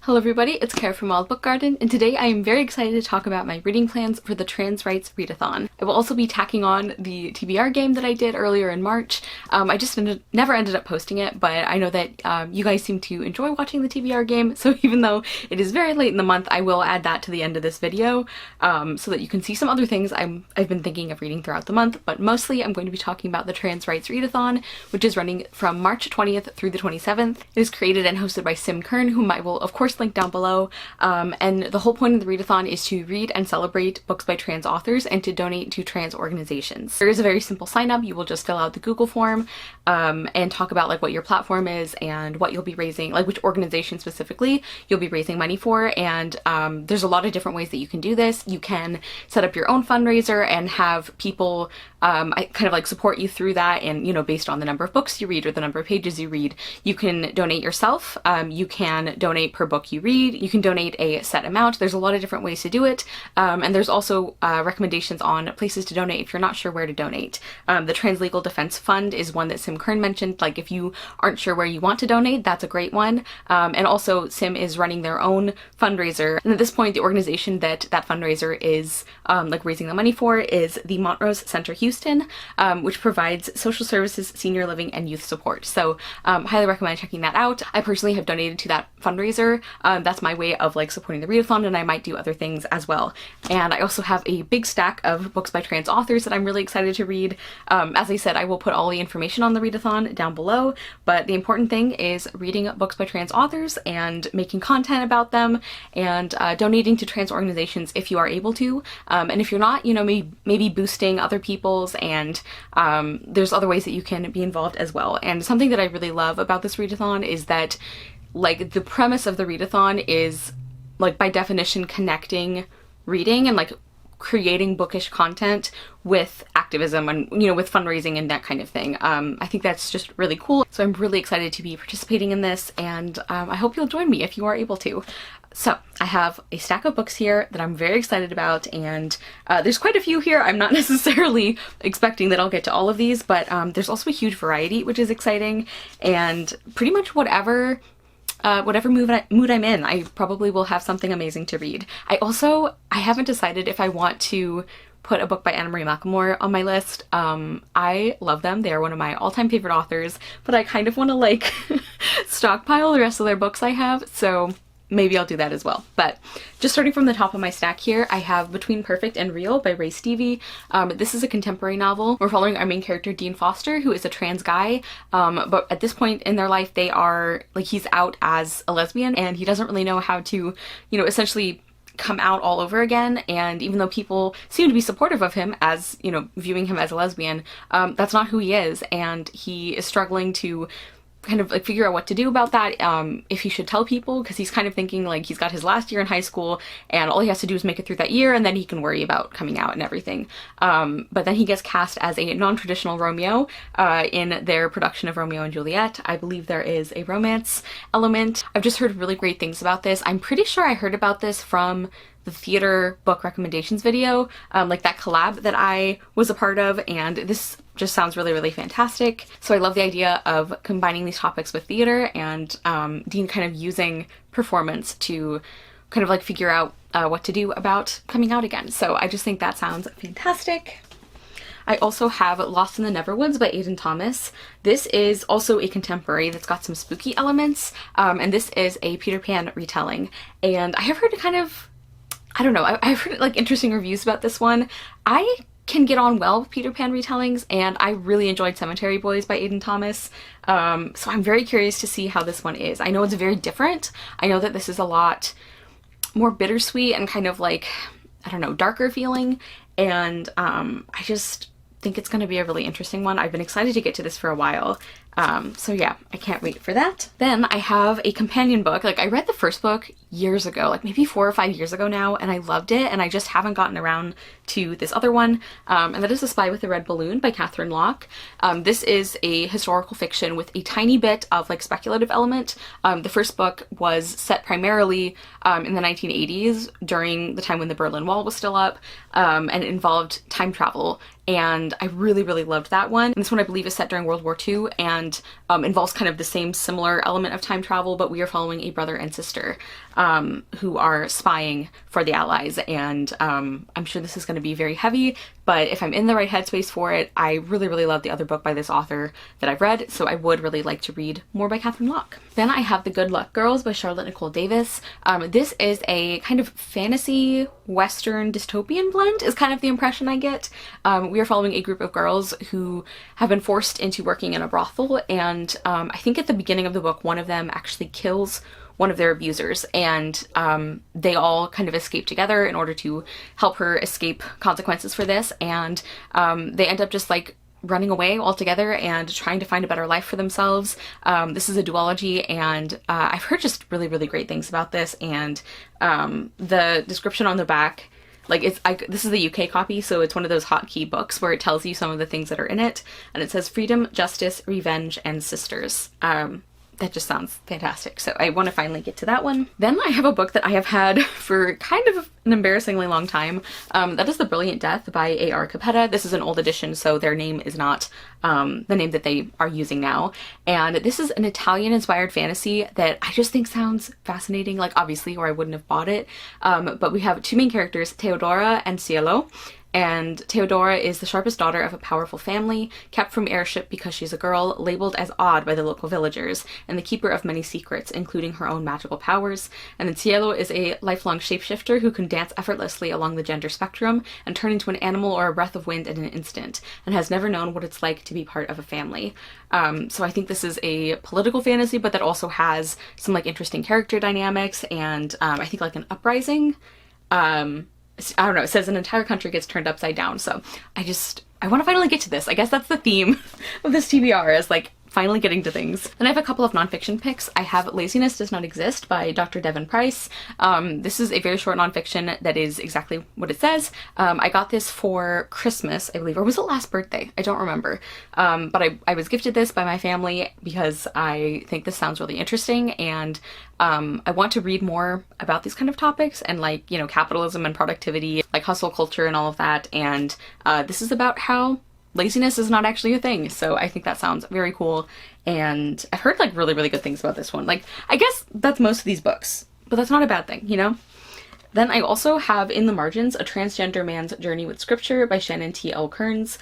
Hello everybody, it's Kara from Wild Book Garden, and today I am very excited to talk about my reading plans for the Trans Rights Readathon. I will also be tacking on the TBR game that I did earlier in March. I just never ended up posting it, but I know that you guys seem to enjoy watching the TBR game, so even though it is very late in the month, I will add that to the end of this video so that you can see some other things I've been thinking of reading throughout the month, but mostly I'm going to be talking about the Trans Rights Readathon, which is running from March 20th through the 27th. It is created and hosted by Sim Kern, whom I will of course link down below, and the whole point of the readathon is to read and celebrate books by trans authors and to donate to trans organizations. There is a very simple sign up. You will just fill out the Google form and talk about like what your platform is and what you'll be raising, like which organization specifically you'll be raising money for, and there's a lot of different ways that you can do this. You can set up your own fundraiser and have people kind of like support you through that, and you know, based on the number of books you read or the number of pages you read. You can donate yourself, you can donate per book you read, you can donate a set amount. There's a lot of different ways to do it, and there's also recommendations on places to donate if you're not sure where to donate. The Trans Legal Defense Fund is one that Sim Kern mentioned. Like if you aren't sure where you want to donate, that's a great one. And also Sim is running their own fundraiser, and at this point the organization that fundraiser is like raising the money for is the Montrose Center Houston, which provides social services, senior living, and youth support. So highly recommend checking that out. I personally have donated to that fundraiser. That's my way of like supporting the readathon, and I might do other things as well. And I also have a big stack of books by trans authors that I'm really excited to read. As I said, I will put all the information on the readathon down below, but the important thing is reading books by trans authors and making content about them, and donating to trans organizations if you are able to. And if you're not, you know, maybe boosting other people's, and there's other ways that you can be involved as well. And something that I really love about this readathon is that like the premise of the readathon is like by definition connecting reading and like creating bookish content with activism and, you know, with fundraising and that kind of thing. I think that's just really cool. So I'm really excited to be participating in this, and I hope you'll join me if you are able to. So I have a stack of books here that I'm very excited about, and there's quite a few here. I'm not necessarily expecting that I'll get to all of these, but there's also a huge variety, which is exciting, and pretty much whatever mood I'm in, I probably will have something amazing to read. I haven't decided if I want to put a book by Anna Marie McLemore on my list. I love them. They are one of my all-time favorite authors, but I kind of want to like stockpile the rest of their books I have, so maybe I'll do that as well. But just starting from the top of my stack here, I have Between Perfect and Real by Ray Stevie. This is a contemporary novel. We're following our main character, Dean Foster, who is a trans guy, but at this point in their life, they are, like, he's out as a lesbian, and he doesn't really know how to, you know, essentially come out all over again. And even though people seem to be supportive of him as, you know, viewing him as a lesbian, that's not who he is, and he is struggling to kind of like figure out what to do about that, if he should tell people, because he's kind of thinking like he's got his last year in high school and all he has to do is make it through that year and then he can worry about coming out and everything. But then he gets cast as a non-traditional Romeo in their production of Romeo and Juliet. I believe there is a romance element. I've just heard really great things about this. I'm pretty sure I heard about this from the theater book recommendations video, like that collab that I was a part of, and this just sounds really, really fantastic. So I love the idea of combining these topics with theater, and Dean kind of using performance to kind of like figure out what to do about coming out again. So I just think that sounds fantastic. I also have Lost in the Neverwoods by Aiden Thomas. This is also a contemporary that's got some spooky elements, and this is a Peter Pan retelling. And I have heard kind of, I don't know, I've heard like interesting reviews about this one. I can get on well with Peter Pan retellings, and I really enjoyed Cemetery Boys by Aiden Thomas. So I'm very curious to see how this one is. I know it's very different. I know that this is a lot more bittersweet and kind of like, I don't know, darker feeling, and I just think it's going to be a really interesting one. I've been excited to get to this for a while. So yeah, I can't wait for that. Then I have a companion book. Like I read the first book years ago, like maybe 4 or 5 years ago now, and I loved it, and I just haven't gotten around to this other one, and that is The Spy with the Red Balloon by Catherynne Locke. This is a historical fiction with a tiny bit of like speculative element. The first book was set primarily in the 1980s during the time when the Berlin Wall was still up, and it involved time travel, and I really, really loved that one. And this one I believe is set during World War II and involves kind of the same similar element of time travel, but we are following a brother and sister who are spying for the Allies, and I'm sure this is going to be very heavy, but if I'm in the right headspace for it, I really, really love the other book by this author that I've read, so I would really like to read more by Catherynne Locke. Then I have The Good Luck Girls by Charlotte Nicole Davis. This is a kind of fantasy western dystopian blend is kind of the impression I get. We are following a group of girls who have been forced into working in a brothel, and I think at the beginning of the book one of them actually kills one of their abusers, and they all kind of escape together in order to help her escape consequences for this, and they end up just like running away altogether and trying to find a better life for themselves. This is a duology, and I've heard just really, really great things about this, and the description on the back, like this is the UK copy, so it's one of those hotkey books where it tells you some of the things that are in it, and it says freedom, justice, revenge, and sisters. That just sounds fantastic, so I want to finally get to that one. Then I have a book that I have had for kind of an embarrassingly long time. That is The Brilliant Death by A.R. Capetta. This is an old edition, so their name is not the name that they are using now. And this is an Italian-inspired fantasy that I just think sounds fascinating, like obviously, or I wouldn't have bought it. But we have two main characters, Teodora and Cielo. And Teodora is the sharpest daughter of a powerful family, kept from heirship because she's a girl, labeled as odd by the local villagers, and the keeper of many secrets, including her own magical powers. And then Cielo is a lifelong shapeshifter who can dance effortlessly along the gender spectrum and turn into an animal or a breath of wind in an instant, and has never known what it's like to be part of a family. So I think this is a political fantasy, but that also has some like interesting character dynamics, and I think like an uprising. I don't know, it says an entire country gets turned upside down, so I want to finally get to this. I guess that's the theme of this TBR, is like finally getting to things. Then I have a couple of nonfiction picks. I have Laziness Does Not Exist by Dr. Devon Price. This is a very short nonfiction that is exactly what it says. I got this for Christmas, I believe, or was it last birthday? I don't remember. But I was gifted this by my family because I think this sounds really interesting, and I want to read more about these kind of topics and like, you know, capitalism and productivity, like hustle culture and all of that. And this is about how laziness is not actually a thing, so I think that sounds very cool, and I've heard like really, really good things about this one. Like, I guess that's most of these books, but that's not a bad thing, you know? Then I also have in the margins A Transgender Man's Journey with Scripture by Shannon T. L. Kearns.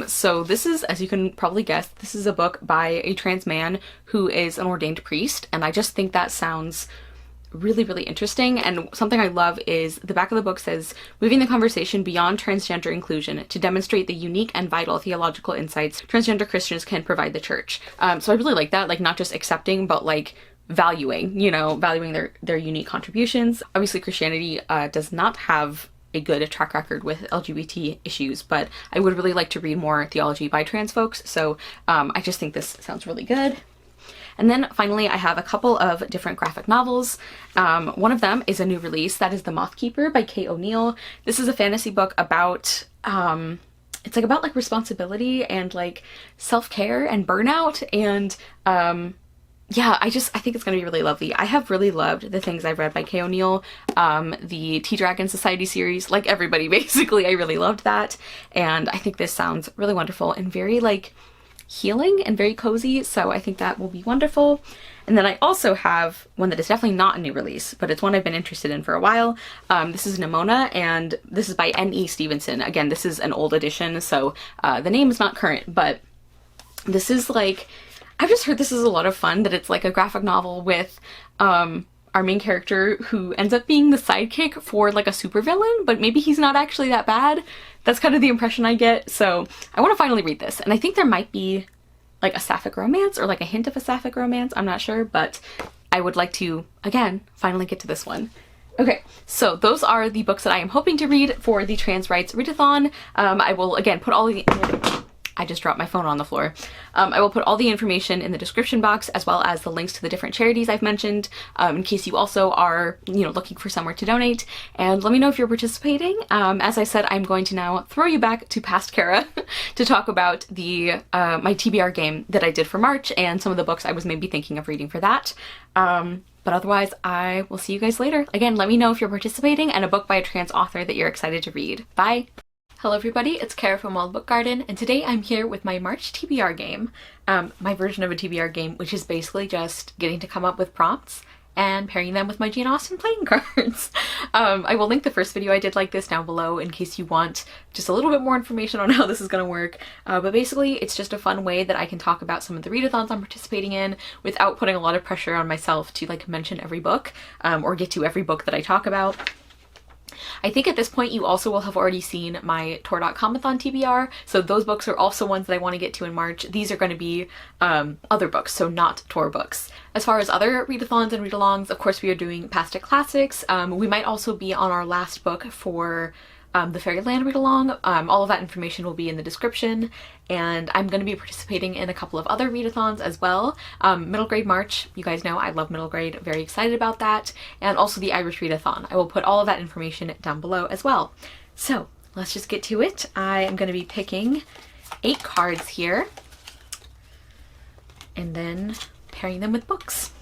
So this is, as you can probably guess, this is a book by a trans man who is an ordained priest, and I just think that sounds really, really interesting. And something I love is the back of the book says, moving the conversation beyond transgender inclusion to demonstrate the unique and vital theological insights transgender Christians can provide the church. So I really like that, like not just accepting, but like valuing, you know, valuing their unique contributions. Obviously Christianity does not have a good track record with LGBT issues, but I would really like to read more theology by trans folks, so I just think this sounds really good. And then finally, I have a couple of different graphic novels. One of them is a new release, that is The Moth Keeper by Kay O'Neill. This is a fantasy book about, it's like about like responsibility and like self-care and burnout, and yeah, I think it's gonna be really lovely. I have really loved the things I've read by Kay O'Neill. The Tea Dragon Society series, like everybody basically, I really loved that. And I think this sounds really wonderful and very like healing and very cozy, so I think that will be wonderful. And then I also have one that is definitely not a new release, but it's one I've been interested in for a while. This is Nimona, and this is by N.E. Stevenson. Again, this is an old edition, so the name is not current, but this is like, I've just heard this is a lot of fun, that it's like a graphic novel with our main character who ends up being the sidekick for like a supervillain, but maybe he's not actually that bad. That's kind of the impression I get, so I want to finally read this. And I think there might be like a sapphic romance or like a hint of a sapphic romance, I'm not sure, but I would like to, again, finally get to this one. Okay, so those are the books that I am hoping to read for the Trans Rights Readathon. I will, again, put all the... I just dropped my phone on the floor. I will put all the information in the description box, as well as the links to the different charities I've mentioned, in case you also are, you know, looking for somewhere to donate. And let me know if you're participating. As I said, I'm going to now throw you back to past Kara to talk about the my TBR game that I did for March and some of the books I was maybe thinking of reading for that. But otherwise, I will see you guys later. Again, let me know if you're participating and a book by a trans author that you're excited to read. Bye! Hello everybody, it's Kara from Wild Book Garden, and today I'm here with my March TBR game, my version of a TBR game, which is basically just getting to come up with prompts and pairing them with my Jane Austen playing cards. I will link the first video I did like this down below in case you want just a little bit more information on how this is going to work, but basically it's just a fun way that I can talk about some of the readathons I'm participating in without putting a lot of pressure on myself to like mention every book or get to every book that I talk about. I think at this point you also will have already seen my Tor.comathon TBR, so those books are also ones that I want to get to in March. These are going to be other books, so not Tor books. As far as other readathons and read-alongs, of course we are doing Past It Classics. We might also be on our last book for the Fairyland read-along. All of that information will be in the description, and I'm going to be participating in a couple of other readathons as well. Middle grade March, you guys know I love middle grade, very excited about that, and also the Irish readathon. I will put all of that information down below as well. So let's just get to it. I am going to be picking 8 cards here and then pairing them with books.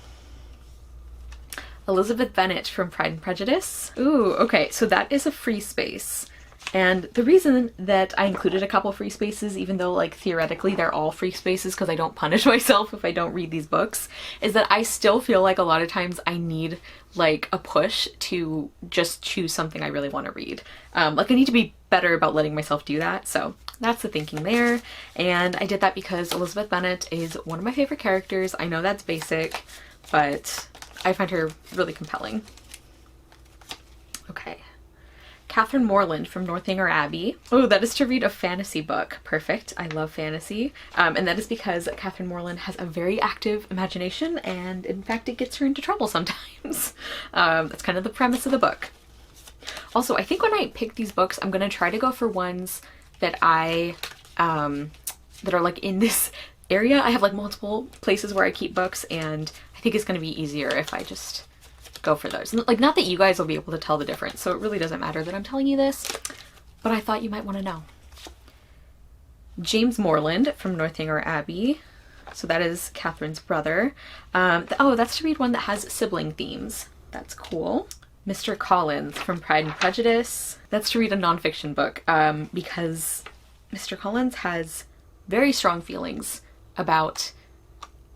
Elizabeth Bennet from Pride and Prejudice. Ooh, okay, so that is a free space. And the reason that I included a couple free spaces, even though like theoretically they're all free spaces because I don't punish myself if I don't read these books, is that I still feel like a lot of times I need like a push to just choose something I really want to read. Like I need to be better about letting myself do that, so that's the thinking there. And I did that because Elizabeth Bennet is one of my favorite characters. I know that's basic, but I find her really compelling. Okay. Catherynne Morland from Northanger Abbey. Oh, that is to read a fantasy book. Perfect. I love fantasy. And that is because Catherynne Morland has a very active imagination, and in fact it gets her into trouble sometimes. That's kind of the premise of the book. Also, I think when I pick these books, I'm going to try to go for ones that that are like in this area. I have like multiple places where I keep books, and I think it's going to be easier if I just go for those. Like, not that you guys will be able to tell the difference, so it really doesn't matter that I'm telling you this, but I thought you might want to know. James Morland from Northanger Abbey. So that is Catherine's brother. Oh, that's to read one that has sibling themes. That's cool. Mr. Collins from Pride and Prejudice. That's to read a nonfiction book because Mr. Collins has very strong feelings about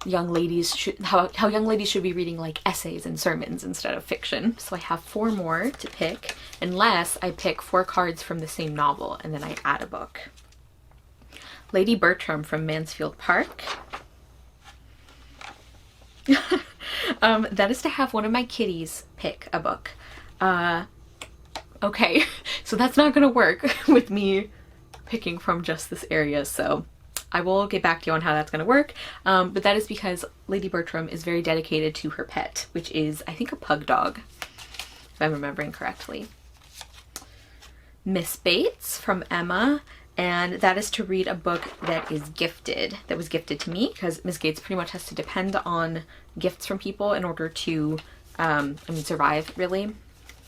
young ladies how young ladies should be reading like essays and sermons instead of fiction. So I have 4 more to pick, unless I pick 4 cards from the same novel and then I add a book. Lady Bertram from Mansfield Park. That is to have one of my kitties pick a book. Okay, so that's not gonna work with me picking from just this area, so I will get back to you on how that's going to work, but that is because Lady Bertram is very dedicated to her pet, which is, I think, a pug dog, if I'm remembering correctly. Miss Bates from Emma, and that is to read a book that was gifted to me, because Miss Gates pretty much has to depend on gifts from people in order to, survive, really.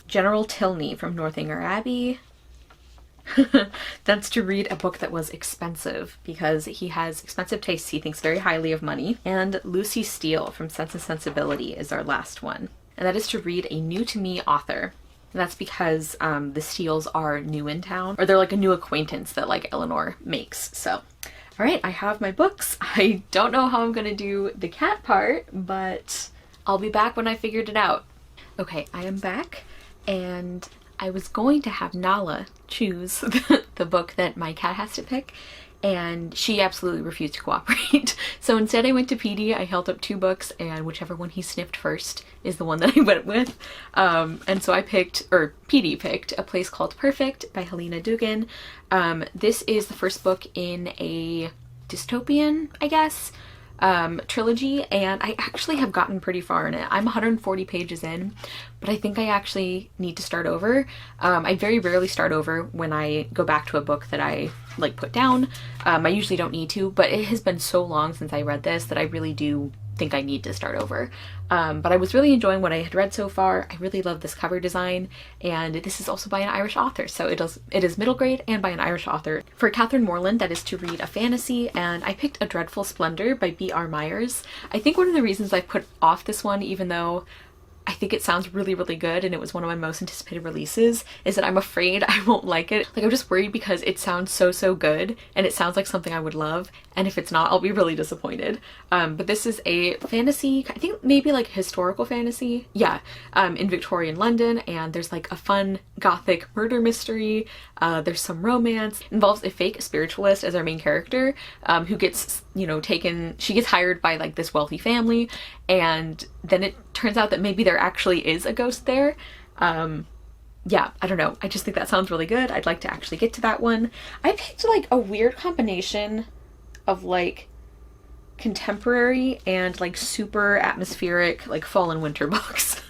General Tilney from Northanger Abbey. That's to read a book that was expensive because he has expensive tastes. He thinks very highly of money. And Lucy Steele from Sense and Sensibility is our last one. And that is to read a new to me author. And that's because the Steeles are new in town, or they're like a new acquaintance that like Eleanor makes. So, all right, I have my books. I don't know how I'm gonna do the cat part, but I'll be back when I figured it out. Okay, I am back, and I was going to have Nala choose the book that my cat has to pick, and she absolutely refused to cooperate. So instead I went to PD, I held up 2 books, and whichever one he sniffed first is the one that I went with. And so PD picked A Place Called Perfect by Helena Dugan. This is the first book in a dystopian, I guess, trilogy, and I actually have gotten pretty far in it. I'm 140 pages in, but I think I actually need to start over. I very rarely start over when I go back to a book that I like put down. I usually don't need to, but it has been so long since I read this that I really do think I need to start over. But I was really enjoying what I had read so far. I really love this cover design, and this is also by an Irish author, so it is middle grade and by an Irish author. For Catherynne Morland, that is to read a fantasy, and I picked A Dreadful Splendor by B.R. Myers. I think one of the reasons I put off this one, even though I think it sounds really, really good, and it was one of my most anticipated releases, is that I'm afraid I won't like it. Like, I'm just worried because it sounds so, so good, and it sounds like something I would love, and if it's not, I'll be really disappointed. But this is a fantasy, I think maybe like historical fantasy, yeah, in Victorian London, and there's like a fun gothic murder mystery, there's some romance. It involves a fake spiritualist as our main character, who gets, you know, she gets hired by like this wealthy family, and then it turns out that maybe there actually is a ghost there. Yeah, I don't know. I just think that sounds really good. I'd like to actually get to that one. I picked like a weird combination of like contemporary and like super atmospheric like fall and winter books.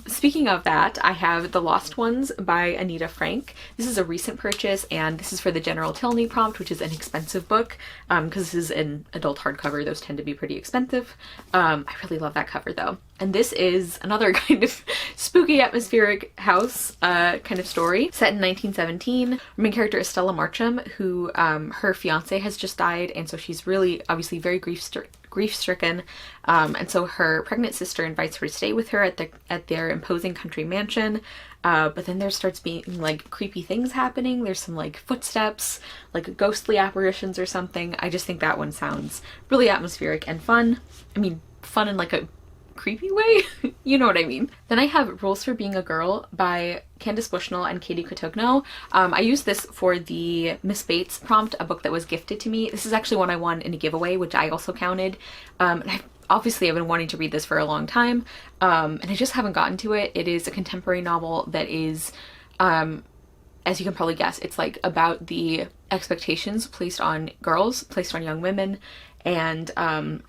Speaking of that, I have The Lost Ones by Anita Frank. This is a recent purchase, and this is for the General Tilney prompt, which is an expensive book, because this is an adult hardcover. Those tend to be pretty expensive. I really love that cover though. And this is another kind of spooky atmospheric house kind of story set in 1917. Our main character is Stella Marcham, who her fiance has just died, and so she's really obviously very grief-stricken, and so her pregnant sister invites her to stay with her at their imposing country mansion, but then there starts being like creepy things happening. There's some like footsteps, like ghostly apparitions or something. I just think that one sounds really atmospheric and fun. I mean, fun in like a creepy way. You know what I mean. Then I have Rules for Being a Girl by Candace Bushnell and Katie Cotugno. I used this for the Miss Bates prompt, a book that was gifted to me. This is actually one I won in a giveaway, which I also counted. And I've been wanting to read this for a long time, and I just haven't gotten to it. It is a contemporary novel that is, as you can probably guess, it's like about the expectations placed on girls, placed on young women, and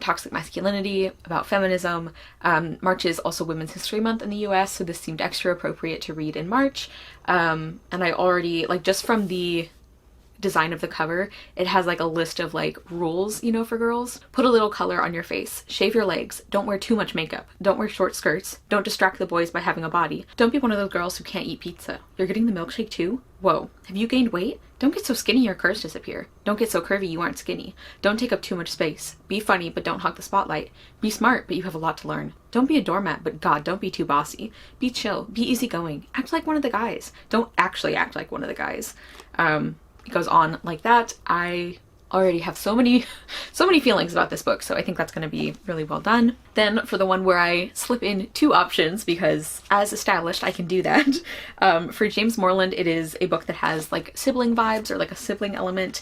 toxic masculinity, about feminism. March is also Women's History Month in the US, so this seemed extra appropriate to read in March. And I already, like, just from the design of the cover, it has like a list of like rules, you know, for girls. Put a little color on your face, shave your legs, don't wear too much makeup, don't wear short skirts, don't distract the boys by having a body, don't be one of those girls who can't eat pizza. You're getting the milkshake too? Whoa, have you gained weight? Don't get so skinny your curves disappear. Don't get so curvy you aren't skinny. Don't take up too much space. Be funny but don't hog the spotlight. Be smart but you have a lot to learn. Don't be a doormat, but God, don't be too bossy. Be chill, be easygoing, act like one of the guys. Don't actually act like one of the guys. It goes on like that. I already have so many feelings about this book, so I think that's going to be really well done. Then for the one where I slip in two options, because as established I can do that, for James Morland, it is a book that has like sibling vibes or like a sibling element.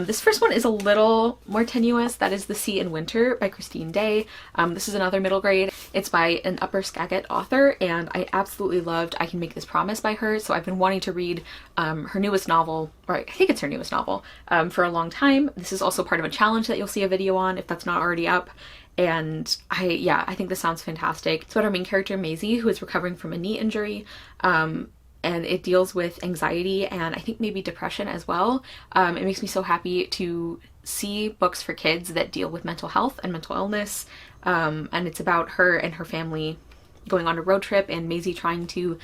This first one is a little more tenuous. That is The Sea in Winter by Christine Day. This is another middle grade. It's by an Upper Skagit author, and I absolutely loved I Can Make This Promise by her, so I've been wanting to read her newest novel, or I think it's her newest novel, for a long time. This is also part of a challenge that you'll see a video on if that's not already up. And I think this sounds fantastic. It's about our main character Maisie, who is recovering from a knee injury, and it deals with anxiety and I think maybe depression as well. It makes me so happy to see books for kids that deal with mental health and mental illness, and it's about her and her family going on a road trip and Maisie trying to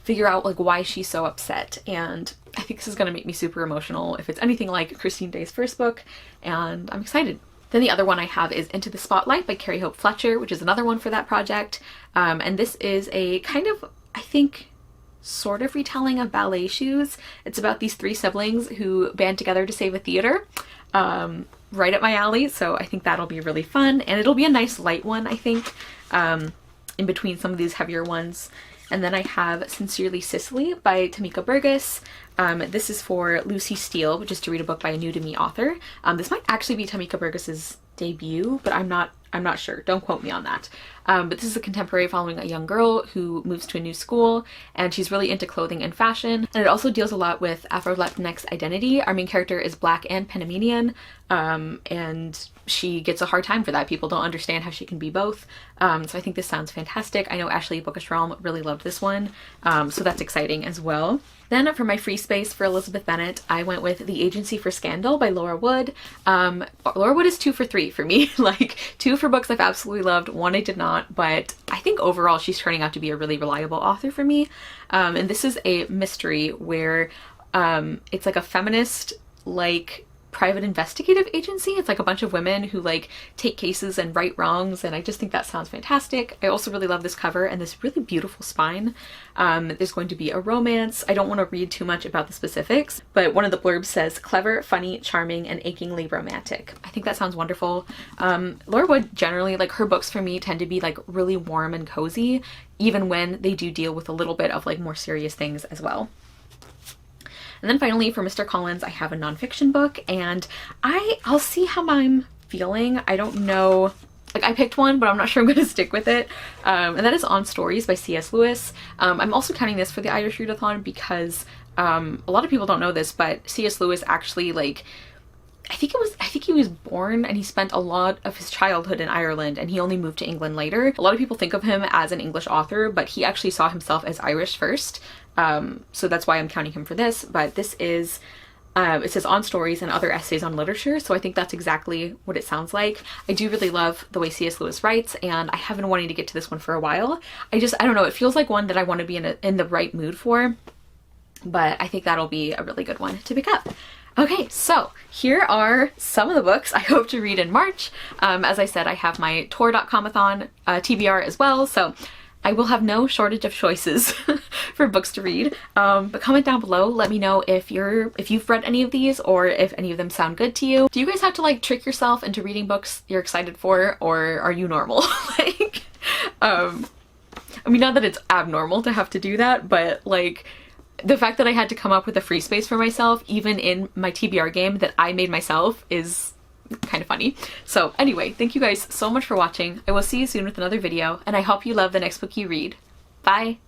figure out like why she's so upset. And I think this is going to make me super emotional if it's anything like Christine Day's first book, and I'm excited. Then the other one I have is Into the Spotlight by Carrie Hope Fletcher, which is another one for that project. And this is a kind of, I think, sort of retelling of Ballet Shoes. It's about these three siblings who band together to save a theater. Right up my alley, so I think that'll be really fun. And it'll be a nice light one, I think, in between some of these heavier ones. And then I have Sincerely Cicely by Tamika Burgess. This is for Lucy Steele, which is to read a book by a new to me author. This might actually be Tamika Burgess's debut, but I'm not sure. Don't quote me on that. But this is a contemporary following a young girl who moves to a new school, and she's really into clothing and fashion. And it also deals a lot with Afro-Latinx identity. Our main character is Black and Panamanian, and she gets a hard time for that. People don't understand how she can be both. So I think this sounds fantastic. I know Ashley Bookishram really loved this one, so that's exciting as well. Then for my free space for Elizabeth Bennet, I went with The Agency for Scandal by Laura Wood. Laura Wood is 2 for 3 for me. Like 2 for books I've absolutely loved, 1 I did not, but I think overall she's turning out to be a really reliable author for me. And this is a mystery where it's like a feminist like private investigative agency. It's like a bunch of women who like take cases and right wrongs, and I just think that sounds fantastic. I also really love this cover and this really beautiful spine. There's going to be a romance. I don't want to read too much about the specifics, but one of the blurbs says clever, funny, charming, and achingly romantic. I think that sounds wonderful. Laura Wood generally, like her books for me tend to be like really warm and cozy, even when they do deal with a little bit of like more serious things as well. And then finally for Mr. Collins, I have a nonfiction book, and I'll see how I'm feeling. I don't know, like I picked one, but I'm not sure I'm going to stick with it. And that is On Stories by C.S. Lewis. I'm also counting this for the Irish Readathon because a lot of people don't know this, but C.S. Lewis actually, like, I think he was born and he spent a lot of his childhood in Ireland, and he only moved to England later. A lot of people think of him as an English author, but he actually saw himself as Irish first. So that's why I'm counting him for this. But this is, it says On Stories and Other Essays on Literature, so I think that's exactly what it sounds like. I do really love the way C.S. Lewis writes, and I have been wanting to get to this one for a while. I don't know, it feels like one that I want to be in the right mood for, but I think that'll be a really good one to pick up. Okay, so here are some of the books I hope to read in March. As I said, I have my Tor.comathon TBR as well, so I will have no shortage of choices for books to read. But comment down below, let me know if you've read any of these or if any of them sound good to you. Do you guys have to like trick yourself into reading books you're excited for, or are you normal? Like, I mean, not that it's abnormal to have to do that, but like, the fact that I had to come up with a free space for myself, even in my TBR game that I made myself, is kind of funny. So anyway, thank you guys so much for watching. I will see you soon with another video, and I hope you love the next book you read. Bye!